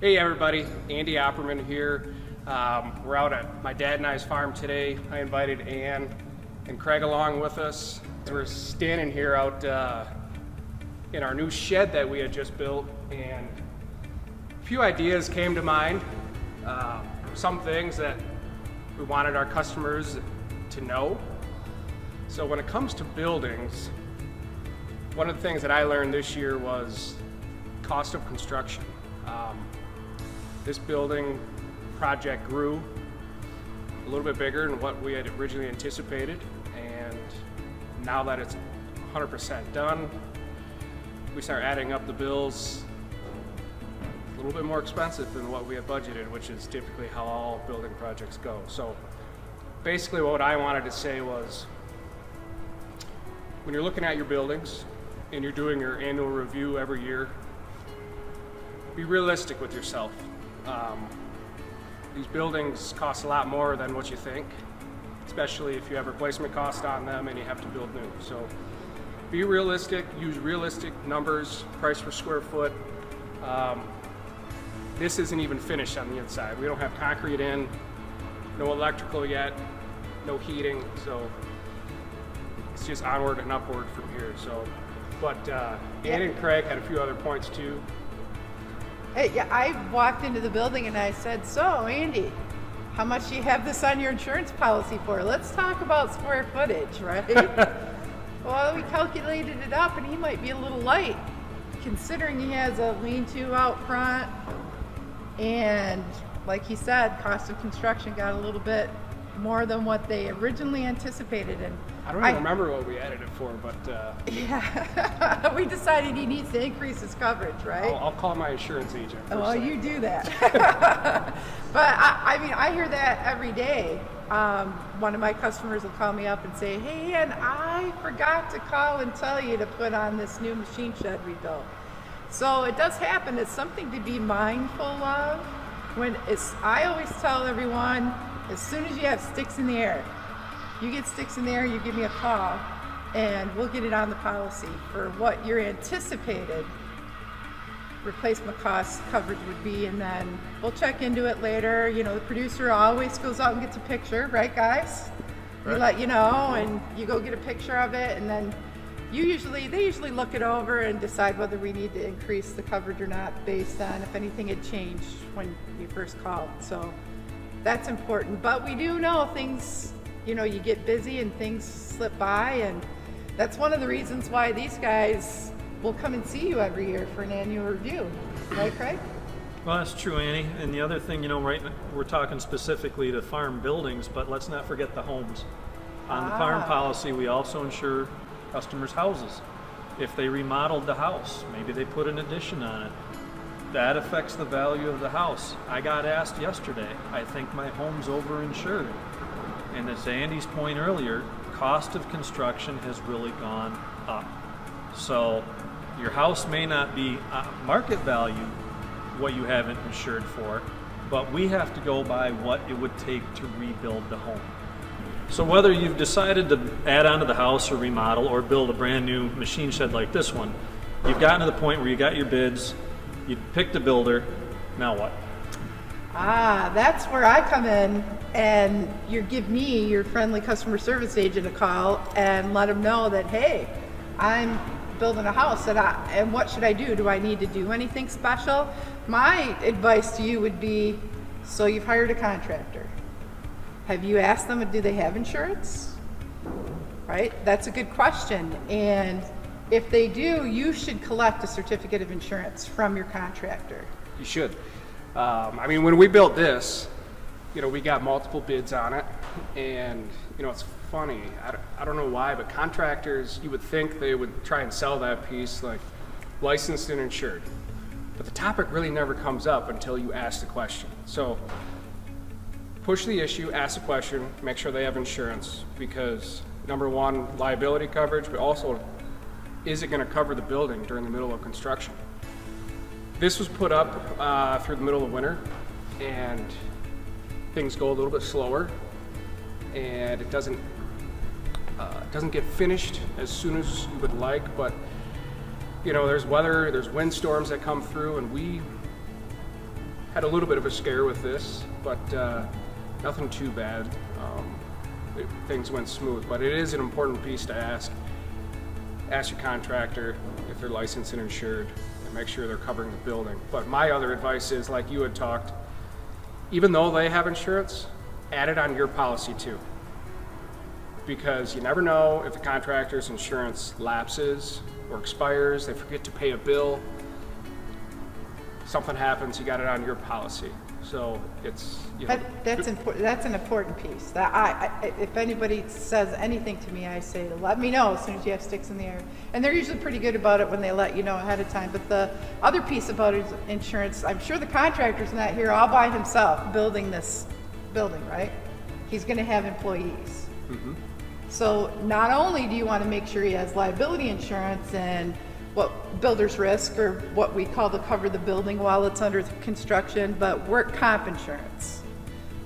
Hey everybody, Andy Opperman here. We're out at my dad and I's farm today. I invited Ann and Craig along with us. We're standing here out in our new shed that we had just built, and a few ideas came to mind. Some things that we wanted our customers to know. So when it comes to buildings, one of the things that I learned this year was cost of construction. This building project grew a little bit bigger than what we had originally anticipated, and now that it's 100% done, we start adding up the bills. A little bit more expensive than what we had budgeted, which is typically how all building projects go. So basically what I wanted to say was, when you're looking at your buildings and you're doing your annual review every year, be realistic with yourself. These buildings cost a lot more than what you think, especially if you have replacement cost on them and you have to build new. So be realistic, use realistic numbers, price per square foot. This isn't even finished on the inside. We don't have concrete in, no electrical yet, no heating, so it's just onward and upward from here. So, but Ann and Craig had a few other points too. Hey, yeah, I walked into the building and I said, so Andy, how much do you have this on your insurance policy for? Let's talk about square footage, right? Well, we calculated it up and he might be a little light considering he has a lean-to out front, and like he said, cost of construction got a little bit more than what they originally anticipated. And I don't even remember what we added it for, but yeah, we decided he needs to increase his coverage, right? I'll call my insurance agent. Well, you do that. But I mean, I hear that every day. One of my customers will call me up and say, hey, and I forgot to call and tell you to put on this new machine shed we built. So it does happen. It's something to be mindful of. I always tell everyone, as soon as you have sticks in the air, you get sticks in the air, you give me a call, and we'll get it on the policy for what your anticipated replacement cost coverage would be, and then we'll check into it later. You know, the producer always goes out and gets a picture, right guys? Right. We let you know, and you go get a picture of it, and then they usually look it over and decide whether we need to increase the coverage or not based on if anything had changed when you first called. So that's important. But we do know things, you know, you get busy and things slip by, and that's one of the reasons why these guys will come and see you every year for an annual review. Right, Craig? Well, that's true, Annie. And the other thing, you know, right now we're talking specifically to farm buildings, but let's not forget the homes. On the farm policy, we also insure customers' houses. If they remodeled the house, maybe they put an addition on it, that affects the value of the house. I got asked yesterday, I think my home's overinsured. And as Andy's point earlier, cost of construction has really gone up. So your house may not be market value what you have it insured for, but we have to go by what it would take to rebuild the home. So whether you've decided to add on to the house or remodel or build a brand new machine shed like this one, you've gotten to the point where you got your bids, you picked a builder, now what? That's where I come in, and you give me, your friendly customer service agent, a call and let them know that, hey, I'm building a house and what should I do? Do I need to do anything special? My advice to you would be, so you've hired a contractor. Have you asked them, do they have insurance? Right? That's a good question. And if they do, you should collect a certificate of insurance from your contractor. You should. I mean, when we built this, you know, we got multiple bids on it, and you know, it's funny. I don't know why, but contractors, you would think they would try and sell that piece like licensed and insured, but the topic really never comes up until you ask the question. So push the issue, ask the question, make sure they have insurance, because number one, liability coverage, but also, is it going to cover the building during the middle of construction? This was put up through the middle of winter, and things go a little bit slower, and it doesn't get finished as soon as you would like. But you know, there's weather, there's windstorms that come through, and we had a little bit of a scare with this, but nothing too bad. Things went smooth, but it is an important piece to ask. Ask your contractor if they're licensed and insured, and make sure they're covering the building. But my other advice is, like you had talked, even though they have insurance, add it on your policy too. Because you never know if the contractor's insurance lapses or expires, they forget to pay a bill, something happens, you got it on your policy. So it's, you know, That's important. That's an important piece. That I if anybody says anything to me, I say, let me know as soon as you have sticks in the air. And they're usually pretty good about it when they let you know ahead of time. But the other piece about it is insurance. I'm sure the contractor's not here all by himself building this building, right? He's going to have employees. mm-hmm. So not only do you want to make sure he has liability insurance and what builder's risk, or what we call to cover the building while it's under construction, but work comp insurance.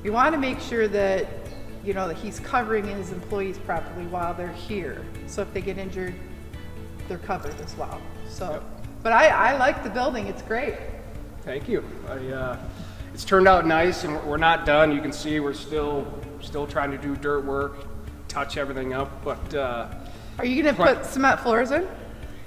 You want to make sure that, you know, that he's covering his employees properly while they're here. So if they get injured, they're covered as well. So, Yep. but I like the building. It's great. Thank you. It's turned out nice, and we're not done. You can see we're still trying to do dirt work, touch everything up, but Are you going to put cement floors in?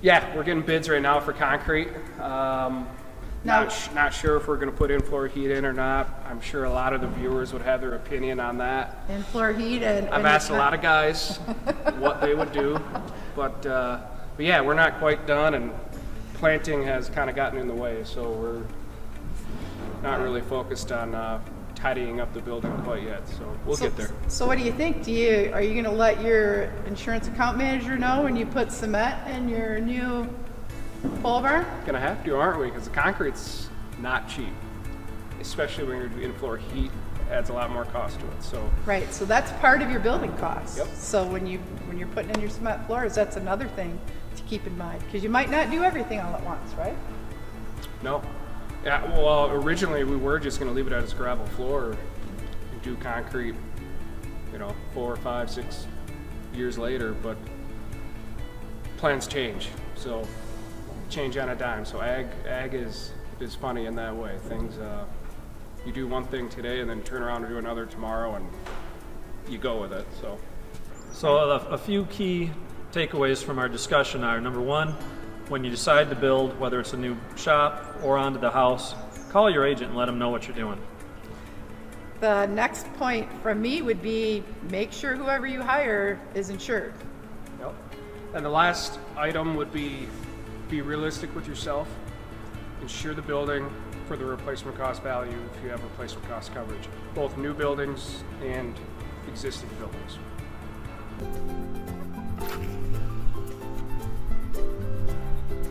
yeah, we're getting bids right now for concrete. Not sure if we're going to put in-floor heat in or not. I'm sure a lot of the viewers would have their opinion on that. And floor heat and... I've asked a lot of guys what they would do, but yeah, we're not quite done, and planting has kind of gotten in the way, so we're not really focused on tidying up the building quite yet, so we'll get there. So what do you think? Are you going to let your insurance account manager know when you put cement in your new pole barn? Gonna have to, aren't we? Because the concrete's not cheap, especially when you're doing in-floor heat. Adds a lot more cost to it. So Right, so that's part of your building costs. Yep. So when you're putting in your cement floors, that's another thing to keep in mind, because you might not do everything all at once, right? no, yeah. Well, originally we were just gonna leave it as gravel floor and do concrete, you know, 4, 5, 6 years later. But plans change, so change on a dime. So ag is funny in that way. Things you do one thing today and then turn around and do another tomorrow, and you go with it. So a few key takeaways from our discussion are, number one, when you decide to build, whether it's a new shop or onto the house, call your agent and let them know what you're doing. The next point from me would be make sure whoever you hire is insured. Yep. And the last item would be realistic with yourself. Insure the building for the replacement cost value if you have replacement cost coverage, both new buildings and existing buildings.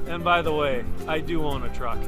And by the way, I do own a truck.